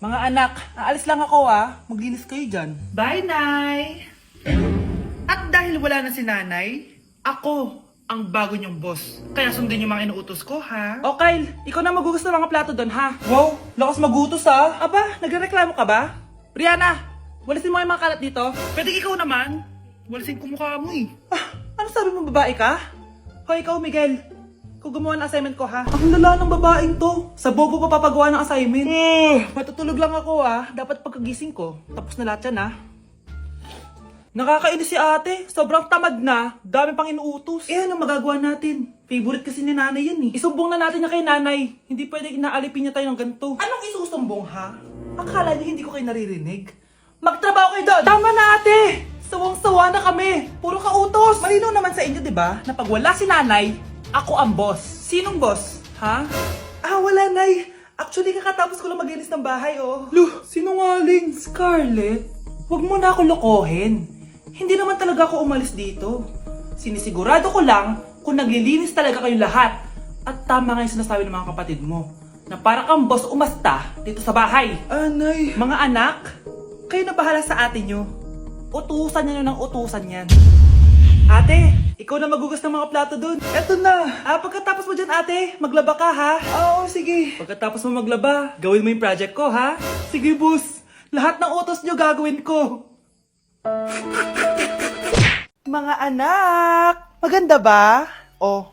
Mga anak, aalis lang ako Maglinis kayo dyan. Bye, Nay! At dahil wala na si Nanay, ako ang bago niyong boss. Kaya sundin yung mga inuutos ko, ha? O Kyle, ikaw na magugas ng mga plato doon ha. Wow, lakas magutos Aba, nagrereklamo ka ba? Brianna, walisin mo yung mga kalat dito. Pwede ikaw naman. Walisin ko mukha mo eh. Ano sabi mo, babae ka? Hoy, ikaw Miguel, ikaw gumawa ng assignment ko ha. Ang lala ng babaeng to. Sa bobo pa papagawa ng assignment. Matutulog lang ako Dapat pagkagising ko, tapos na lahat yan Nakakainis si ate. Sobrang tamad na. Dami pang inuutos. Ano magagawa natin? Favorite kasi ni nanay yan Isumbong na natin niya kay nanay. Hindi pwede inaalipin niya tayo ng ganito. Anong isusumbong ha? Akala niyo hindi ko kayo naririnig? Magtrabaho kayo doon! Tama na ate! Sawang-sawa na kami. Puro kautos. Malinaw naman sa inyo, di ba? Na pag wala si nanay, ako ang boss. Sinong boss? Ha? Wala nay. Actually, kakatapos ko lang maglinis ng bahay Luh, sinungaling. Scarlett, huwag mo na ako lokohin. Hindi naman talaga ako umalis dito. Sinisigurado ko lang kung naglilinis talaga kayo lahat. At tama nga yung sinasabi ng mga kapatid mo. Na para kang boss umasta dito sa bahay. Anay. Mga anak, kayo na bahala sa ate nyo. Utusan nyo ng utusan yan. Ate, ikaw na magugas ng mga plato dun. Eto na. Pagkatapos mo dyan ate, maglaba ka ha. Oo, sige. Pagkatapos mo maglaba, gawin mo yung project ko ha. Sige boss. Lahat ng utos nyo gagawin ko. Mga anak, maganda ba?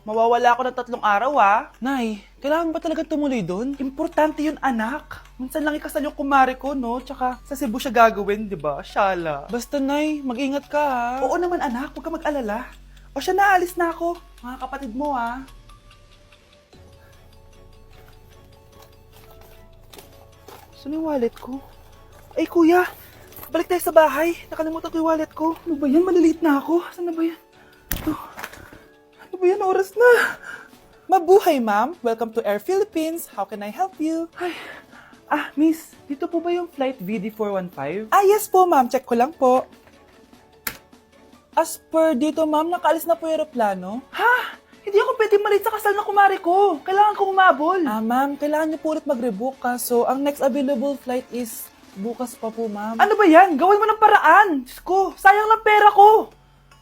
Mawawala ako ng 3 araw Nay, kailangan ba talaga tumuloy doon? Importante yun anak. Minsan lang ikasal yung kumare ko no, tsaka sa Cebu siya gagawin, di ba? Shala. Basta Nay, mag-ingat ka ha. Oo naman anak, huwag ka mag-alala. Siya na, alis na ako. Mga kapatid mo Saan yung wallet ko? Ay kuya, balik tayo sa bahay. Nakalimutan ko yung wallet ko. Ano ba yan? Maliliit na ako. Saan na ba yan? Ano ba yan? Oras na. Mabuhay, ma'am. Welcome to Air Philippines. How can I help you? Ay. Miss, dito po ba yung flight VD415? Yes po, ma'am. Check ko lang po. As per dito, ma'am, nakaalis na po yung aeroplano. Ha? Hindi ako pwede malit sa kasal na kumari ko. Kailangan ko umabol. Ma'am, kailangan niyo po ulit mag-rebook So, ang next available flight is bukas pa po, ma'am. Ano ba yan? Gawin mo ng paraan. Diyos ko, sayang lang pera ko.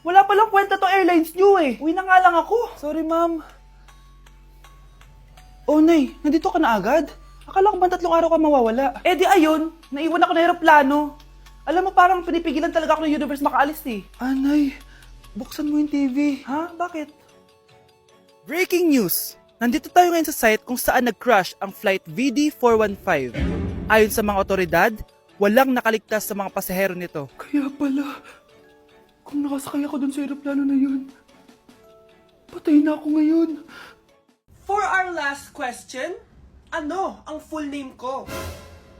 Wala palang kwenta to airlines nyo Uwi na nga lang ako. Sorry, ma'am. Nay, nandito ka na agad? Akala ko ba 3 araw ka mawawala? Di ayun, naiwan ako ng aeroplano. Alam mo, parang pinipigilan talaga ako ng universe makaalis Nay, buksan mo yung TV. Ha? Bakit? Breaking news! Nandito tayo ngayon sa site kung saan nag-crash ang flight VD415. Ayon sa mga otoridad, walang nakaligtas sa mga pasahero nito. Kaya pala, kung nakasakay ako dun sa aeroplano na yun, patay na ako ngayon. For our last question, ano ang full name ko?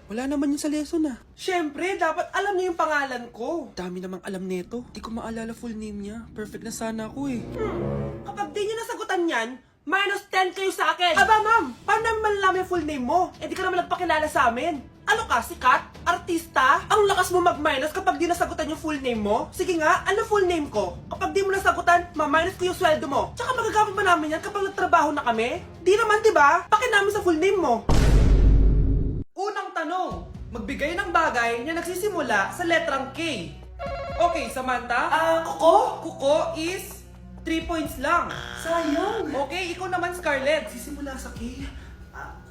Wala naman yun sa lesson Siyempre, dapat alam niyo yung pangalan ko. Dami namang alam nito. Di ko maalala full name niya. Perfect na sana ako Kapag di niyo nasagutan yan, -10 kayo sa akin. Aba ma'am, paano namin malalaman yung full name mo? Di ka naman nagpakilala sa amin. Ano ka, sikat? Artista? Ang lakas mo mag-minus kapag di nasagutan yung full name mo? Sige nga, ano full name ko? Kapag di mo nasagutan, ma-minus ko yung sweldo mo. Tsaka magagamit ba namin yan kapag nagtrabaho na kami? Di naman, diba? Pakin namin sa full name mo. Unang tanong, magbigay ng bagay na nagsisimula sa letrang K. Okay, Samantha? Kuko? Kuko is 3 points lang. Sayang. Okay, ikaw naman, Scarlett. Sisimula sa K.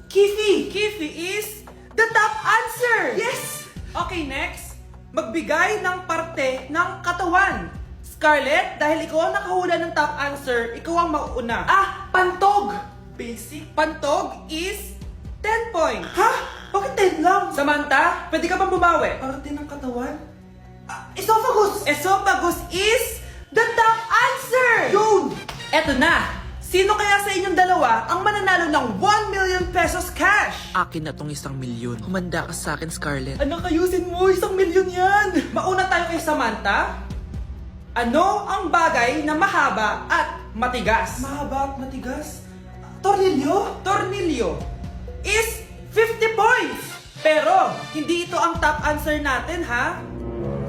Kifi. Kifi is the top answer. Yes. Okay, next. Magbigay ng parte ng katawan. Scarlett, dahil ikaw ang nakahula ng top answer, ikaw ang mauuna. Pantog. Basic. Pantog is 10 points. Ha? Bakit 10 lang? Samantha, pwede ka bang bumawi? Parte ng katawan? Esophagus! Esophagus is the top answer! Yun! Eto na! Sino kaya sa inyong dalawa ang mananalo ng 1 million pesos cash? Akin na tong 1,000,000. Humanda ka sa akin, Scarlett. Anak, ayusin mo! 1,000,000 yan! Mauna tayo kay Samantha. Ano ang bagay na mahaba at matigas? Mahaba at matigas? Tornilyo? Tornilyo is 50 points! Pero, hindi ito ang top answer natin, ha?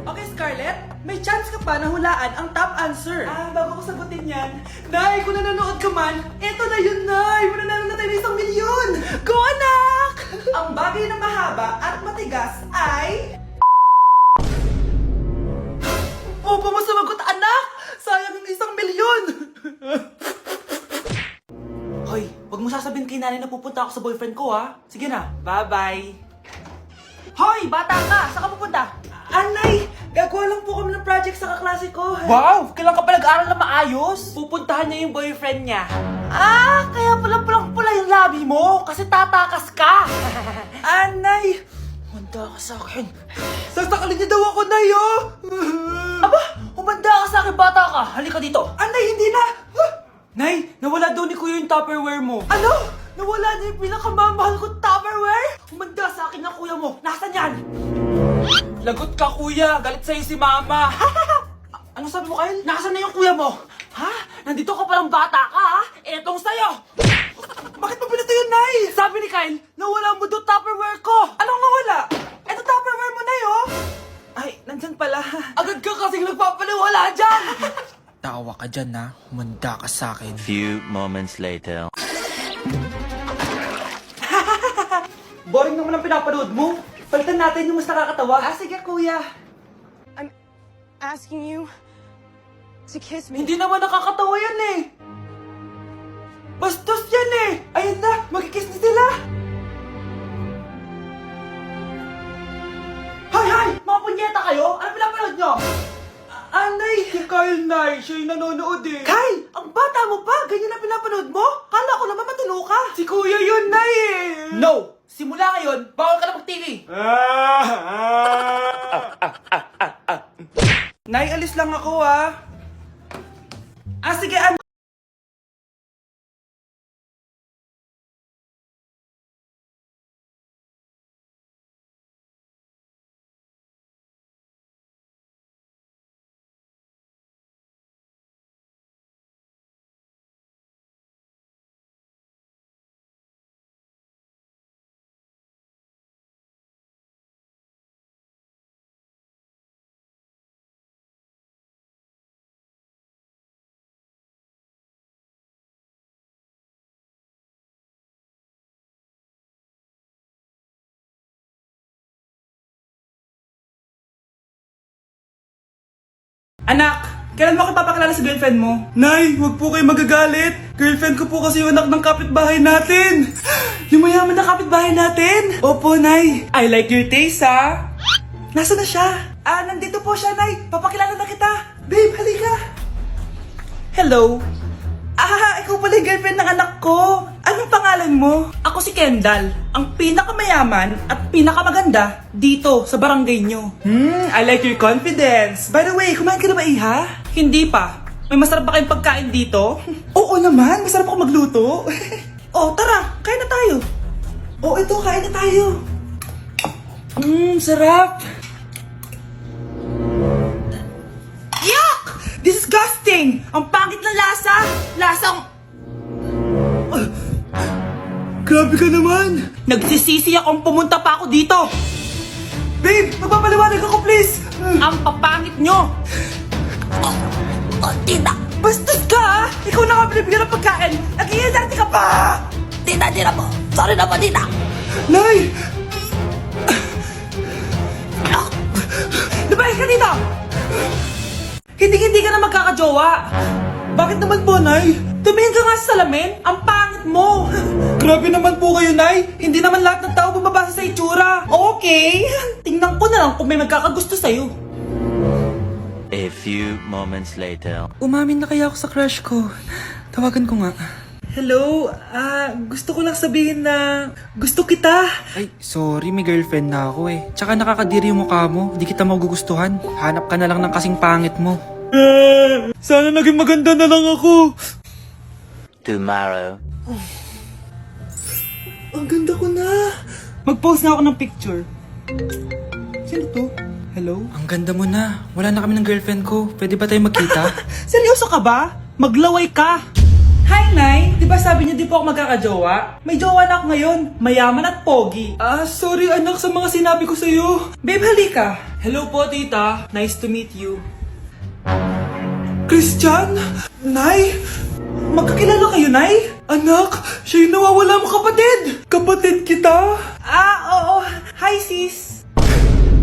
Okay, Scarlett, may chance ka pa na hulaan ang top answer. Bago ko sagutin yan, Nay, kung nanonood ka man, eto na yun, Nay! Mananalo na tayo ng 1,000,000! Go, anak! Ang bagay na mahaba at matigas ay... Opo mo sumagot, anak! Sayang yung 1,000,000! Hoy, wag mo sasabihin kay nanay na pupunta ako sa boyfriend ko, ha? Sige na, bye-bye. Hoy, bata ka! Saan ka pupunta? Anay, gagawa lang po kami ng project sa kaklase ko. Wow! Kailan ka pa nag-aral na maayos? Pupuntahan niya yung boyfriend niya. Ah, kaya pala pulang-pula yung labi mo kasi tatakas ka. Anay, humanda ka sa akin. Sasakalin niya daw ako, Nay, oh! Aba, humanda ka sa akin, bata ka. Halika dito. Anay, hindi na. Nay, nawala daw ni Kuya yung Tupperware mo. Ano? Nawala niya yung pinakamamahal kong Tupperware? Humanda sa akin ng kuya mo. Nasaan yan? Lagot ka, kuya. Galit sa'yo si mama. Ano sabi mo, Kyle? Nasaan na yung kuya mo? Ha? Nandito ka palang bata ka, ha? Etong sa'yo. Bakit mo pinato yun, Nay? Sabi ni Kyle, nawala mo doon Tupperware ko. Anong nawala? Eto Tupperware mo, Nay, oh. Ay, nandyan pala. Agad ka kasing nagpapaliwala dyan. Tawa ka dyan, ha? Humanda ka sa akin. Few moments later. Boring naman ang pinapanood mo. Palitan natin yung mas nakakatawa. Ah, sige, kuya. I'm asking you to kiss me. Hindi naman nakakatawa yan eh. Bastos yan eh. Ayun na, magkikiss na sila. Hay! Mga punyeta kayo? Ano pinapanood nyo? Anay! Si Kyle, Nay. Siya yung nanonood eh. Kyle! Ang bata mo pa! Ganyan na pinapanood mo? Kala ko naman matino ka. Si Kuya yun, Nay eh. No! Simula ngayon, bawal ka na mag-TV. Nay, alis lang ako ah. Sige, Anak, kailan mo ako papakilala sa girlfriend mo? Nay, wag po kayo magagalit. Girlfriend ko po kasi yung anak ng kapitbahay natin. Yung mayaman na kapitbahay natin. Opo, Nay. I like your taste, ha? Nasaan na siya? Nandito po siya, Nay. Papakilala na kita. Babe, halika. Hello. Ikaw pala yung girlfriend ng anak ko. Anong pangalan mo? Ako si Kendall, ang pinakamayaman at pinakamaganda dito sa barangay nyo. I like your confidence. By the way, kumain ka na ba, Iha? Hindi pa. May masarap ba kayong pagkain dito? Oo naman, masarap ako magluto. Tara, kain na tayo. Ito, kain na tayo. Sarap. Yuck! Disgusting! Ang pangit na lasa! Lasang... Grabe ka naman! Nagsisisi akong pumunta pa ako dito! Babe! Magpapaliwanag ako, please! Ang papangit nyo! Tita! Bastos ka, ha? Ikaw na nga binibigyan ng pagkain! Nag-iinarte ka pa! Tita, tita po! Sorry na po, tita! Nay! Lumayas ka dito! Hindi ka na magkakajowa! Bakit naman po, Nay? Tumingin ka nga sa salamin! Ang pangit mo! Grabe naman po kayo, Nay! Hindi naman lahat ng tao bumabasa sa itsura! Okay! Tingnan ko na lang kung may magkakagusto sa'yo. A few moments later. Umamin na kaya ako sa crush ko. Tawagan ko nga. Hello? Gusto ko lang sabihin na gusto kita. Ay, sorry, may girlfriend na ako eh. Tsaka nakakadiri yung mukha mo. Di kita magugustuhan. Hanap ka na lang ng kasing pangit mo. Sana naging maganda na lang ako. Tomorrow. Ang ganda ko na. Mag-post na ako ng picture. Sino to? Hello? Ang ganda mo na. Wala na kami ng girlfriend ko. Pwede ba tayo magkita? Seryoso ka ba? Maglaway ka. Hi, Nay! Di ba sabi niyo di po ako magkakajowa? May jowa na ako ngayon. Mayaman at pogi. Sorry anak sa mga sinabi ko sa'yo. Babe, halika. Hello po, tita. Nice to meet you. Christian? Nay? Magkakilala kayo, Nay? Anak, siya yung nawawala mo kapatid! Kapatid kita? Oo. Hi, sis.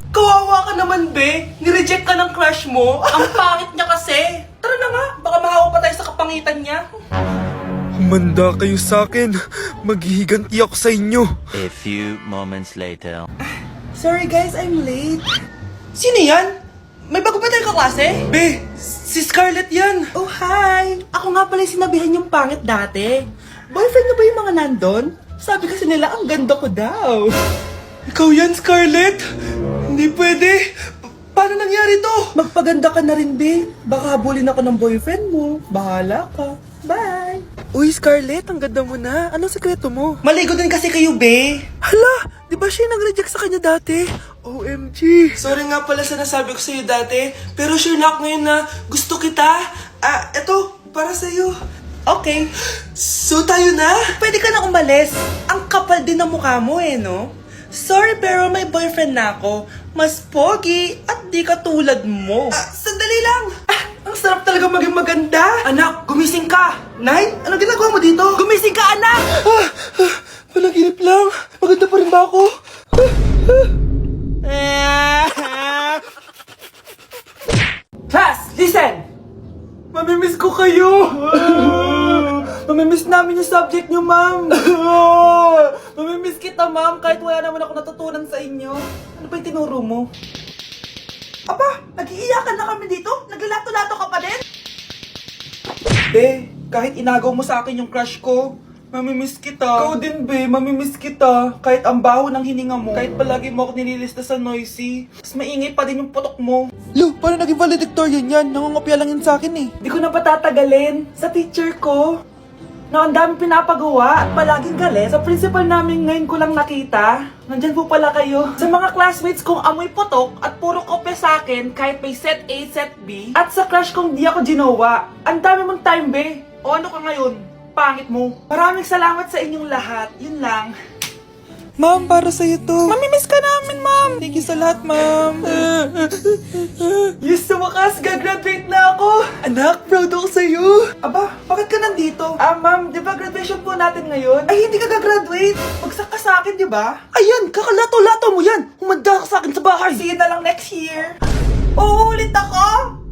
Kawawa ka naman, be. Nireject ka ng crush mo. Ang pangit niya kasi. Tara na nga, baka mahawa pa tayo sa kapangitan niya. Humanda kayo sa akin. Maghihiganti ako sa inyo. A few moments later. Sorry guys, I'm late. Sino yan? May bago ba tayong kaklase? Be, si Scarlett yan. Oh, hi. Ako nga pala yung sinabihan yung pangit dati. Boyfriend na ba yung mga nandun? Sabi kasi nila, ang ganda ko daw. Ikaw yan, Scarlett? Hindi pwede. Paano nangyari to? Magpaganda ka na rin, be. Baka habulin ako ng boyfriend mo. Bahala ka. Bye. Uy, Scarlett, ang ganda mo na. Anong sekreto mo? Maligo din kasi kayo, be. Hala, di ba siya nag-reject sa kanya dati? OMG. Sorry nga pala sa nasabi ko sa'yo dati, pero sure na ako ngayon na gusto kita. Eto, para sa'yo. Okay. So tayo na? Pwede ka na umalis. Ang kapal din ng mukha mo no? Sorry pero may boyfriend na ako. Mas pogi at di ka tulad mo. Sandali lang. Ang sarap talaga maging maganda. Anak, gumising ka. Nay, ano ginagawa mo dito? Gumising ka, anak! Panaginip lang. Maganda pa rin ba ako? Class, listen! Mamimiss ko kayo! Mamimiss namin yung subject nyo, ma'am! Mamimiss kita, ma'am, kahit wala naman ako natutunan sa inyo. Ano ba yung tinuro mo? Aba, nag-iiyakan na kami dito? Naglalato-lato ka pa din? Be, kahit inagaw mo sa akin yung crush ko, mamimiss kita. Ikaw din, be. Mamimiss kita. Kahit ang baho ng hininga mo. Kahit palagi mo ako nililista sa noisy. Mas maingay pa din yung putok mo. Lo, paano naging valedictorian yan? Nangungopia lang yun sa akin eh. Di ko na patatagalin. Sa teacher ko, na ang dami pinapagawa at palaging galit. Sa principal namin ngayon ko lang nakita. Nandyan po pala kayo. Sa mga classmates kong amoy putok at puro kopya sa akin kahit may set A, set B. At sa crush kong di ako ginawa. Ang dami mong time, be. O ano ka ngayon? Pangit mo. Maraming salamat sa inyong lahat. Yun lang. Ma'am, para sa'yo to. Mamimiss ka namin, ma'am. Thank you sa lahat, ma'am. Yes, sa wakas, gagraduate na ako. Anak, proud ako sa'yo. Aba, bakit ka nandito? Ma'am, di ba graduation po natin ngayon? Ay, hindi ka gagraduate. Bagsak ka sa akin, di ba? Ayan, kakalato-lato mo yan. Humanda ka sa akin sa bahay. See you na lang next year. Uulit ako.